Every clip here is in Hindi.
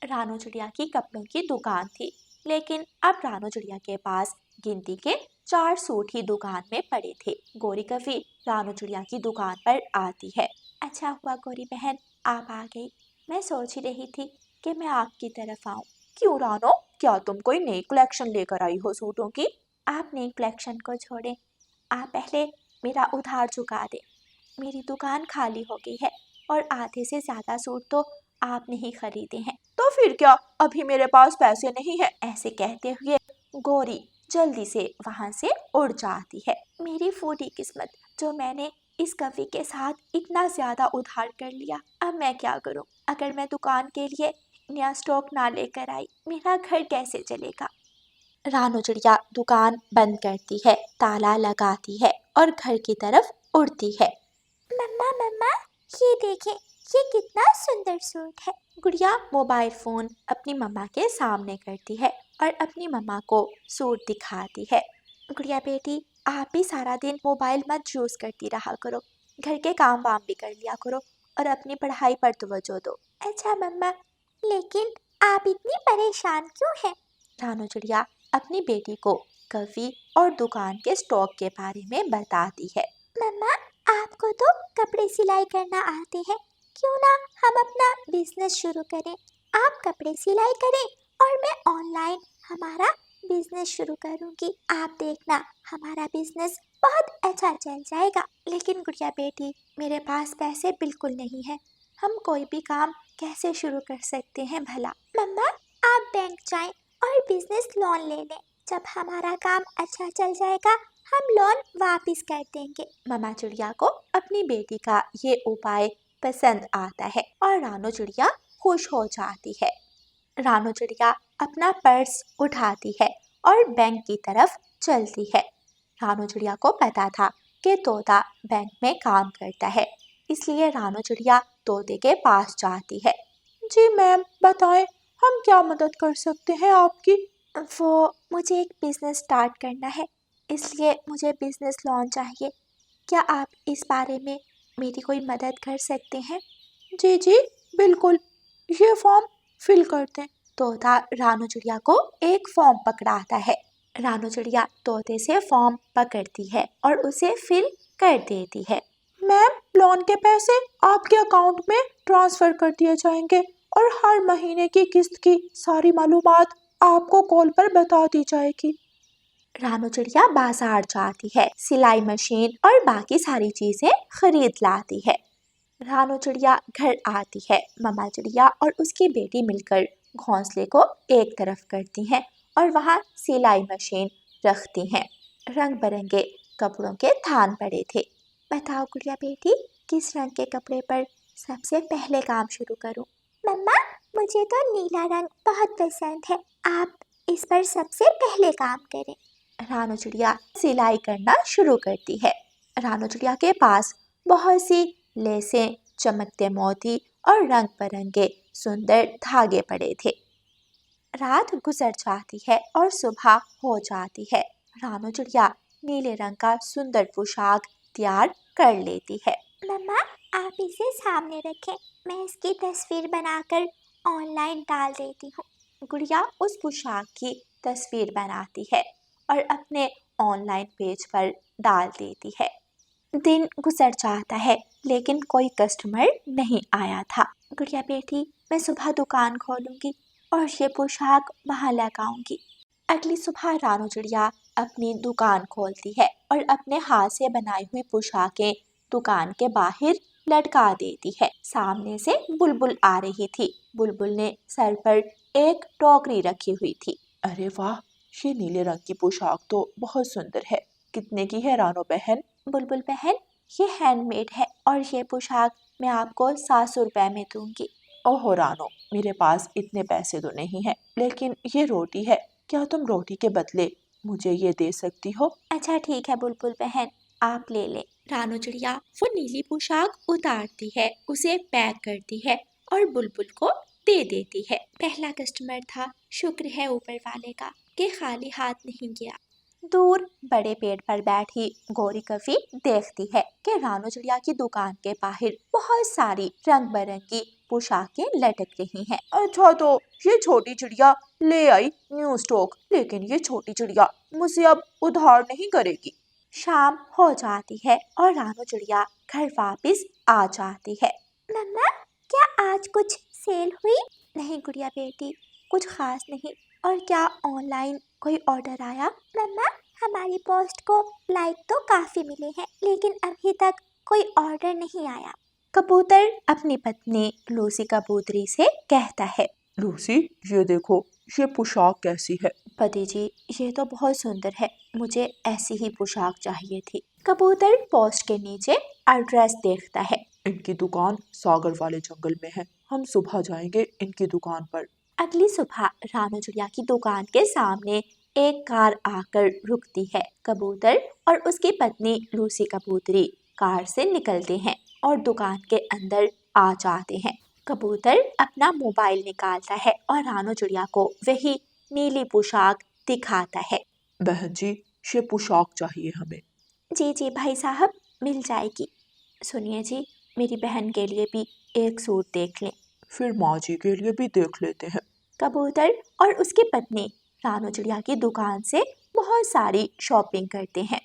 रानू चिड़िया की कपड़ों की दुकान थी, लेकिन अब रानू चिड़िया के पास गिनती के 4 सूट ही दुकान में पड़े थे। गोरी कभी रानू चिड़िया की दुकान पर आती है। अच्छा हुआ गोरी बहन आप आ गई। मैं सोच ही रही थी कि मैं आपकी तरफ आऊं। क्यों रानो, क्या तुम कोई नई कलेक्शन लेकर आई हो सूटों की? आप नई कलेक्शन को छोड़ें, आप पहले मेरा उधार चुका दें। मेरी दुकान खाली हो गई है और आधे से ज्यादा सूट तो आपने ही खरीदे हैं। तो फिर क्या, अभी मेरे पास पैसे नहीं है? ऐसे कहते हुए गोरी जल्दी से वहां से उड़ जाती है। मेरी फूटी किस्मत, जो मैंने इस कवि के साथ इतना ज्यादा उधार कर लिया। अब मैं क्या करूं? अगर मैं दुकान के लिए नया स्टॉक ना लेकर आई, मेरा घर कैसे चलेगा? रानू चिड़िया दुकान बंद करती है, ताला लगाती है और घर की तरफ उड़ती है। मम्मा मम्मा, ये देखें, ये कितना सुंदर सूट है। गुड़िया मोबाइल फोन अपनी मम्मा के सामने करती है और अपनी मम्मा को सूट दिखाती है। गुड़िया बेटी, आप भी सारा दिन मोबाइल मत यूज करती रहा करो, घर के काम वाम भी कर लिया करो और अपनी पढ़ाई पर तवज्जो दो। अच्छा मम्मा, लेकिन आप इतनी परेशान क्यों हैं? रानू चिड़िया अपनी बेटी को कवि और दुकान के स्टॉक के बारे में बताती है। मम्मा, आपको तो कपड़े सिलाई करना आते हैं, क्यों ना हम अपना बिजनेस शुरू करें? आप कपड़े सिलाई करें और मैं ऑनलाइन हमारा बिजनेस शुरू करूंगी। आप देखना, हमारा बिजनेस बहुत अच्छा चल जाएगा। लेकिन गुड़िया बेटी, मेरे पास पैसे बिल्कुल नहीं है, हम कोई भी काम कैसे शुरू कर सकते हैं भला? मम्मा, आप बैंक जाएं और बिजनेस लोन ले लें। जब हमारा काम अच्छा चल जाएगा, हम लोन वापस कर देंगे। मम्मा चिड़िया को अपनी बेटी का ये उपाय पसंद आता है और रानू चिड़िया खुश हो जाती है। रानू चिड़िया अपना पर्स उठाती है और बैंक की तरफ चलती है। रानू चिड़िया को पता था कि तोता बैंक में काम करता है, इसलिए रानू चिड़िया तोते के पास जाती है। जी मैम, बताएं, हम क्या मदद कर सकते हैं आपकी? वो, मुझे एक बिजनेस स्टार्ट करना है, इसलिए मुझे बिजनेस लोन चाहिए। क्या आप इस बारे में मेरी कोई मदद कर सकते हैं? जी जी बिल्कुल, ये फॉर्म फिल कर दें। तोता रानू चिड़िया को एक फॉर्म पकड़ाता है। रानू चिड़िया तोते से फॉर्म पकड़ती है और उसे फिल कर देती है। मैम, लोन के पैसे आपके अकाउंट में ट्रांसफर कर दिए जाएंगे और हर महीने की किस्त की सारी मालूमात आपको कॉल पर बता दी जाएगी। रानू चिड़िया बाजार जाती है, सिलाई मशीन और बाकी सारी चीजें खरीद लाती है। रानू चिड़िया घर आती है। मम्मा चिड़िया और उसकी बेटी मिलकर घोंसले को एक तरफ करती हैं और वहाँ सिलाई मशीन रखती हैं। रंग बिरंगे कपड़ों के थान पड़े थे। बताओ गुड़िया बेटी, किस रंग के कपड़े पर सबसे पहले काम शुरू करूं? मम्मा, मुझे तो नीला रंग बहुत पसंद है, आप इस पर सबसे पहले काम करें। रानू चिड़िया सिलाई करना शुरू करती है। रानू चिड़िया के पास बहुत सी लेसें, चमकते मोती और रंग बिरंगे सुंदर धागे पड़े थे। रात गुजर जाती है और सुबह हो जाती है। रानू चिड़िया नीले रंग का सुंदर पोशाक तैयार कर लेती है। मम्मा, आप इसे सामने रखें, मैं इसकी तस्वीर बनाकर ऑनलाइन डाल देती हूँ। गुड़िया उस पोशाक की तस्वीर बनाती है और अपने ऑनलाइन पेज पर डाल देती है। दिन गुजर जाता है, लेकिन कोई कस्टमर नहीं आया था। गुड़िया बेटी, मैं सुबह दुकान खोलूंगी और ये पोशाक वहाँ लगाऊंगी। अगली सुबह रानू चिड़िया अपनी दुकान खोलती है और अपने हाथ से बनाई हुई पोशाकें दुकान के बाहर लटका देती है। सामने से बुलबुल आ रही थी। बुलबुल ने सर पर एक टोकरी रखी हुई थी। अरे वाह, ये नीले रंग की पोशाक तो बहुत सुंदर है। कितने की है रानो बहन? बुलबुल बहन, ये हैंडमेड है और ये पोशाक मैं आपको 700 रुपए में दूंगी। ओहो रानो, मेरे पास इतने पैसे तो नहीं है, लेकिन ये रोटी है, क्या तुम रोटी के बदले मुझे ये दे सकती हो? अच्छा ठीक है बुलबुल बहन, आप ले ले। रानू चिड़िया वो नीली पोशाक उतारती है, उसे पैक करती है और बुलबुल को दे देती है। पहला कस्टमर था, शुक्र है ऊपर वाले का कि खाली हाथ नहीं गया। दूर बड़े पेड़ पर बैठी गौरी कवि देखती है कि रानू चिड़िया की दुकान के बाहर बहुत सारी रंग बिरंगी पोशाकें लटक रही हैं। अच्छा, तो ये छोटी चिड़िया ले आई न्यू स्टॉक, लेकिन ये छोटी चिड़िया मुझसे अब उधार नहीं करेगी। शाम हो जाती है और रानू चिड़िया घर वापस आ जाती है। मम्मा, क्या आज कुछ सेल हुई? नहीं गुड़िया बेटी, कुछ खास नहीं। और क्या ऑनलाइन कोई ऑर्डर आया? मम्मा, हमारी पोस्ट को लाइक तो काफी मिले हैं, लेकिन अभी तक कोई ऑर्डर नहीं आया। कबूतर अपनी पत्नी लूसी कबूतरी से कहता है। लूसी, ये देखो, ये पोशाक कैसी है? पति जी, ये तो बहुत सुंदर है, मुझे ऐसी ही पोशाक चाहिए थी। कबूतर पोस्ट के नीचे एड्रेस देखता है। इनकी दुकान सागर वाले जंगल में है, हम सुबह जाएंगे इनकी दुकान पर। अगली सुबह रानू चिड़िया की दुकान के सामने एक कार आकर रुकती है। कबूतर और उसकी पत्नी लूसी कबूतरी कार से निकलते हैं और दुकान के अंदर आ जाते हैं। कबूतर अपना मोबाइल निकालता है और रानू चिड़िया को वही नीली पोशाक दिखाता है। बहन जी, ये पोशाक चाहिए हमें। जी जी भाई साहब, मिल जाएगी। सुनिए जी, मेरी बहन के लिए भी एक सूट देख लें। फिर माँ जी के लिए भी देख लेते हैं। कबूतर और उसकी पत्नी रानू चिड़िया की दुकान से बहुत सारी शॉपिंग करते हैं।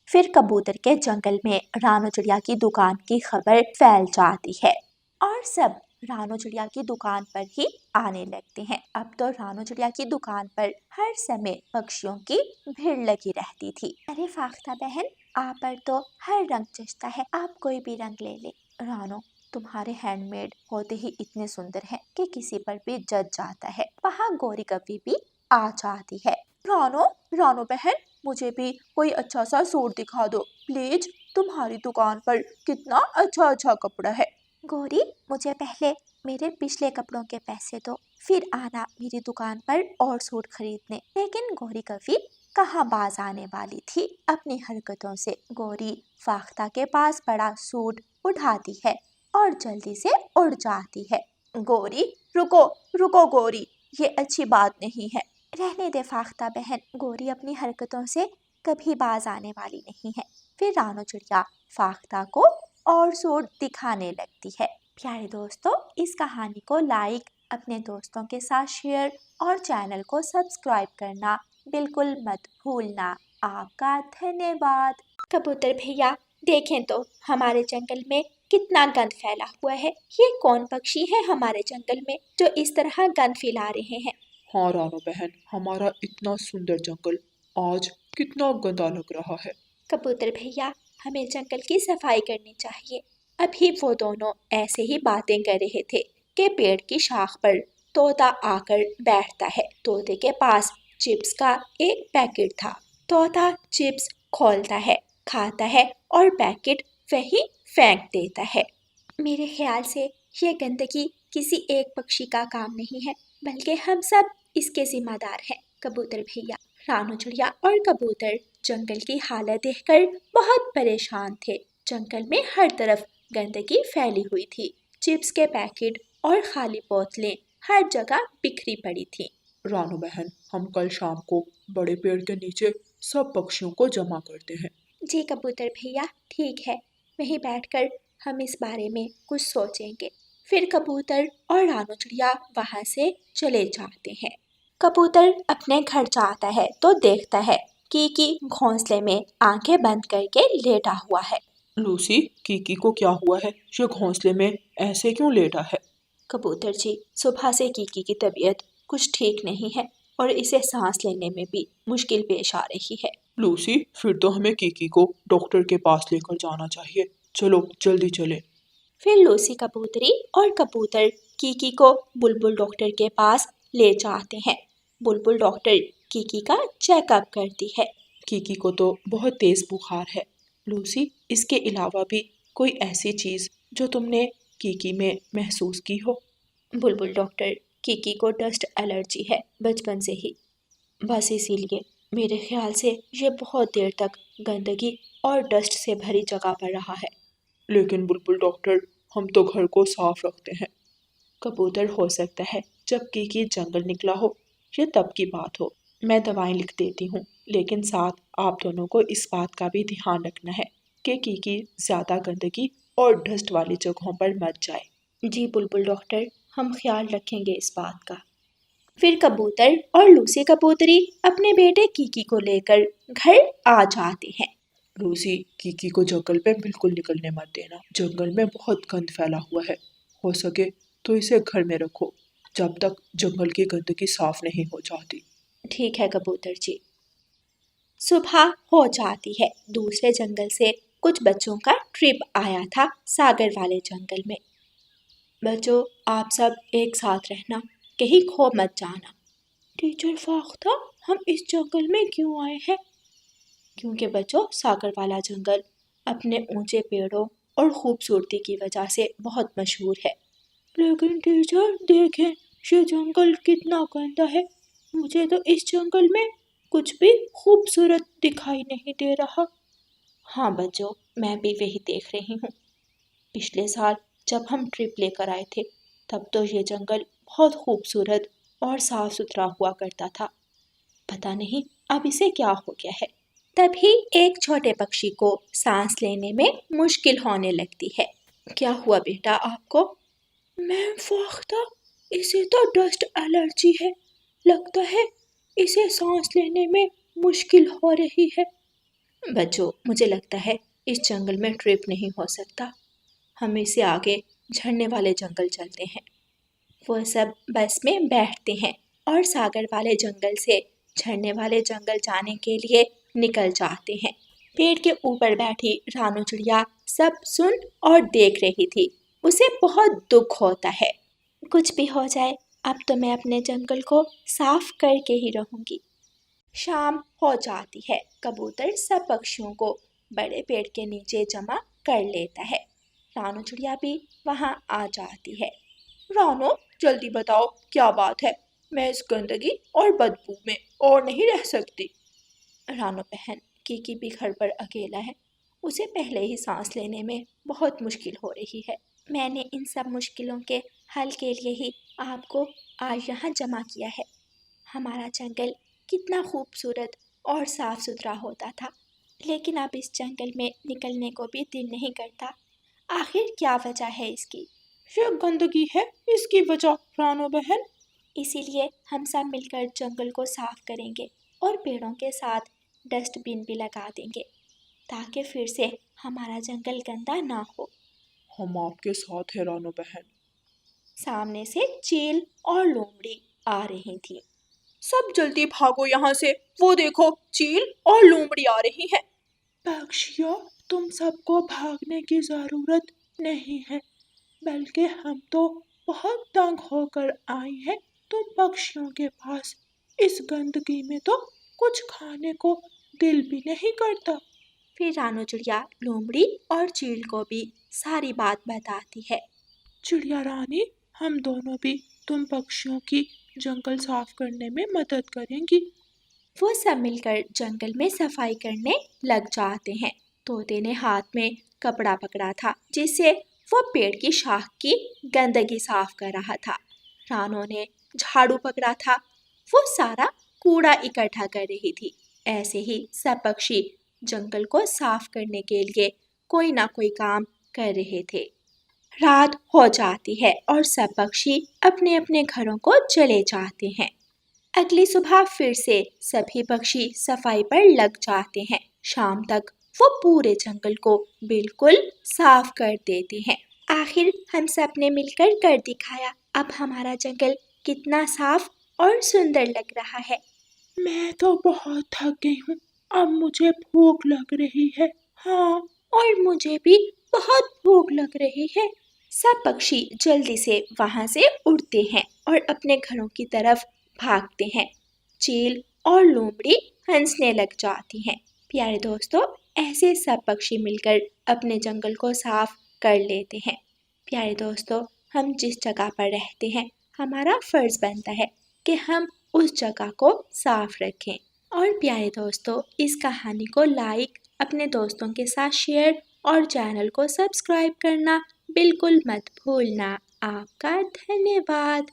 फिर कबूतर के जंगल में रानू चिड़िया की दुकान की खबर फैल जाती है और सब रानू चिड़िया की दुकान पर ही आने लगते हैं। अब तो रानू चिड़िया की दुकान पर हर समय पक्षियों की भीड़ लगी रहती थी। अरे फाख्ता बहन, आप पर तो हर रंग जचता है, आप कोई भी रंग ले ले। रानू, तुम्हारे हैंडमेड होते ही इतने सुंदर हैं कि किसी पर भी जच जाता है। वहाँ गौरी कवि भी आ जाती है। रानू, रानू बहन, मुझे भी कोई अच्छा सा सूट दिखा दो प्लीज, तुम्हारी दुकान पर कितना अच्छा अच्छा कपड़ा है। गौरी, मुझे पहले मेरे पिछले कपड़ों के पैसे दो, फिर आना मेरी दुकान पर और सूट खरीदने। लेकिन गौरी कवि कहाँ बाज आने वाली थी अपनी हरकतों से। गौरी फाख्ता के पास पड़ा सूट उठाती है और जल्दी से उड़ जाती है। गौरी, रुको रुको गौरी, ये अच्छी बात नहीं है। रहने दे फाख्ता बहन, गौरी अपनी हरकतों से कभी बाज आने वाली नहीं है। फिर रानू चिड़िया फाख्ता को और सूट दिखाने लगती है। प्यारे दोस्तों, इस कहानी को लाइक, अपने दोस्तों के साथ शेयर और चैनल को सब्सक्राइब करना बिल्कुल मत भूलना। आपका धन्यवाद। कबूतर भैया, देखें तो हमारे जंगल में कितना गंद फैला हुआ है। ये कौन पक्षी है हमारे जंगल में जो इस तरह गंद फैला रहे हैं? हाँ रानू बहन, हमारा इतना सुंदर जंगल आज कितना गंदा लग रहा है। कबूतर भैया, हमें जंगल की सफाई करनी चाहिए। अभी वो दोनों ऐसे ही बातें कर रहे थे कि पेड़ की शाख पर तोता आकर बैठता है। तोते के पास चिप्स का एक पैकेट था। तोता चिप्स खोलता है, खाता है और पैकेट वहीं फेंक देता है। मेरे ख्याल से ये गंदगी किसी एक पक्षी का काम नहीं है, बल्कि हम सब इसके जिम्मेदार हैं। कबूतर भैया, रानू चिड़िया और कबूतर जंगल की हालत देखकर बहुत परेशान थे। जंगल में हर तरफ गंदगी फैली हुई थी। चिप्स के पैकेट और खाली बोतलें हर जगह बिखरी पड़ी थी। रानू बहन, हम कल शाम को बड़े पेड़ के नीचे सब पक्षियों को जमा करते हैं। जी कबूतर भैया, ठीक है, वहीं बैठकर हम इस बारे में कुछ सोचेंगे। फिर कबूतर और रानू चिड़िया वहाँ से चले जाते हैं। कबूतर अपने घर जाता है तो देखता है कि घोंसले में आंखें बंद करके लेटा हुआ है। लूसी, कीकी को क्या हुआ है? ये घोंसले में ऐसे क्यों लेटा है? कबूतर जी, सुबह से कीकी की तबीयत कुछ ठीक नहीं है और इसे सांस लेने में भी मुश्किल पेश आ रही है। लूसी, फिर तो हमें कीकी को डॉक्टर के पास लेकर जाना चाहिए। चलो जल्दी चले। फिर लूसी कबूतरी और कबूतर कीकी को बुलबुल डॉक्टर के पास ले जाते हैं। बुलबुल डॉक्टर कीकी का चेकअप करती है। कीकी को तो बहुत तेज बुखार है। लूसी, इसके अलावा भी कोई ऐसी चीज जो तुमने कीकी में महसूस की हो? बुलबुल डॉक्टर, कीकी को डस्ट एलर्जी है बचपन से ही, बस इसीलिए मेरे ख्याल से ये बहुत देर तक गंदगी और डस्ट से भरी जगह पर रहा है। लेकिन बुलबुल डॉक्टर, हम तो घर को साफ रखते हैं। कबूतर, हो सकता है जब कीकी जंगल निकला हो, ये तब की बात हो। मैं दवाएं लिख देती हूँ, लेकिन साथ आप दोनों को इस बात का भी ध्यान रखना है कि कीकी ज़्यादा गंदगी और डस्ट वाली जगहों पर मत जाए। जी बुलबुल डॉक्टर, हम ख्याल रखेंगे इस बात का। फिर कबूतर और लूसी कबूतरी अपने बेटे कीकी को लेकर घर आ जाते हैं। लूसी, कीकी को जंगल में बिल्कुल निकलने मत देना। जंगल में बहुत गंद फैला हुआ है। हो सके तो इसे घर में रखो जब तक जंगल की गंदगी साफ नहीं हो जाती। ठीक है कबूतर जी। सुबह हो जाती है। दूसरे जंगल से कुछ बच्चों का ट्रिप आया था सागर वाले जंगल में। बच्चों, आप सब एक साथ रहना, कहीं खो मत जाना। टीचर फाख्ता, हम इस जंगल में क्यों आए हैं? क्योंकि बच्चों, सागर वाला जंगल अपने ऊंचे पेड़ों और खूबसूरती की वजह से बहुत मशहूर है। लेकिन टीचर देखें, ये जंगल कितना गंदा है। मुझे तो इस जंगल में कुछ भी खूबसूरत दिखाई नहीं दे रहा। हाँ बच्चों, मैं भी वही देख रही हूँ। पिछले साल जब हम ट्रिप लेकर आए थे, तब तो ये जंगल बहुत खूबसूरत और साफ सुथरा हुआ करता था। पता नहीं अब इसे क्या हो गया है। तभी एक छोटे पक्षी को सांस लेने में मुश्किल होने लगती है। क्या हुआ बेटा आपको? मैम फाख्ता, इसे तो डस्ट एलर्जी है। लगता है इसे सांस लेने में मुश्किल हो रही है। बच्चों, मुझे लगता है इस जंगल में ट्रिप नहीं हो सकता। हम इसे आगे झरने वाले जंगल चलते हैं। वो सब बस में बैठते हैं और सागर वाले जंगल से झरने वाले जंगल जाने के लिए निकल जाते हैं। पेड़ के ऊपर बैठी रानू चिड़िया सब सुन और देख रही थी। उसे बहुत दुख होता है। कुछ भी हो जाए, अब तो मैं अपने जंगल को साफ करके ही रहूंगी। शाम हो जाती है। कबूतर सब पक्षियों को बड़े पेड़ के नीचे जमा कर लेता है। रानू चिड़िया भी वहां आ जाती है। रानू, जल्दी बताओ क्या बात है? मैं इस गंदगी और बदबू में और नहीं रह सकती। रानू बहन, कीकी भी घर पर अकेला है। उसे पहले ही सांस लेने में बहुत मुश्किल हो रही है। मैंने इन सब मुश्किलों के हल के लिए ही आपको आज यहाँ जमा किया है। हमारा जंगल कितना खूबसूरत और साफ सुथरा होता था, लेकिन अब इस जंगल में निकलने को भी दिल नहीं करता। आखिर क्या वजह है इसकी? ये गंदगी है इसकी वजह, रानो बहन। इसीलिए हम सब मिलकर जंगल को साफ करेंगे और पेड़ों के साथ डस्टबिन भी लगा देंगे, ताकि फिर से हमारा जंगल गंदा ना हो। हम आपके साथ हैं रानो बहन। सामने से चील और लोमड़ी आ रही थी। सब जल्दी भागो यहाँ से, वो देखो चील और लोमड़ी आ रही हैं। पक्षियों, तुम सबको भागने की जरूरत नहीं है, बल्कि हम तो बहुत तंग होकर आए हैं। तुम पक्षियों के पास इस गंदगी में तो कुछ खाने को दिल भी नहीं करता। फिर रानू चिड़िया लोमड़ी और चील को भी सारी बात बताती है। चिड़िया रानी, हम दोनों भी तुम पक्षियों की जंगल साफ करने में मदद करेंगी। वो सब मिलकर जंगल में सफाई करने लग जाते हैं। तोते ने हाथ में कपड़ा पकड़ा था, जिससे वो पेड़ की शाख की गंदगी साफ कर रहा था। रानू ने झाड़ू पकड़ा था, वो सारा कूड़ा इकट्ठा कर रही थी। ऐसे ही सब पक्षी जंगल को साफ करने के लिए कोई ना कोई काम कर रहे थे। रात हो जाती है और सब पक्षी अपने अपने घरों को चले जाते हैं। अगली सुबह फिर से सभी पक्षी सफाई पर लग जाते हैं। शाम तक वो पूरे जंगल को बिल्कुल साफ कर देते हैं। आखिर हम सब ने मिलकर कर दिखाया। अब हमारा जंगल कितना साफ और सुंदर लग रहा है। मैं तो बहुत थक गई हूँ, अब मुझे भूख लग रही है। हाँ, और मुझे भी बहुत भूख लग रही है। सब पक्षी जल्दी से वहां से उड़ते हैं और अपने घरों की तरफ भागते हैं। चील और लोमड़ी हंसने लग जाती हैं। प्यारे दोस्तों, ऐसे सब पक्षी मिलकर अपने जंगल को साफ कर लेते हैं। प्यारे दोस्तों, हम जिस जगह पर रहते हैं, हमारा फर्ज बनता है कि हम उस जगह को साफ रखें। और प्यारे दोस्तों, इस कहानी को लाइक, अपने दोस्तों के साथ शेयर और चैनल को सब्सक्राइब करना बिल्कुल मत भूलना। आपका धन्यवाद।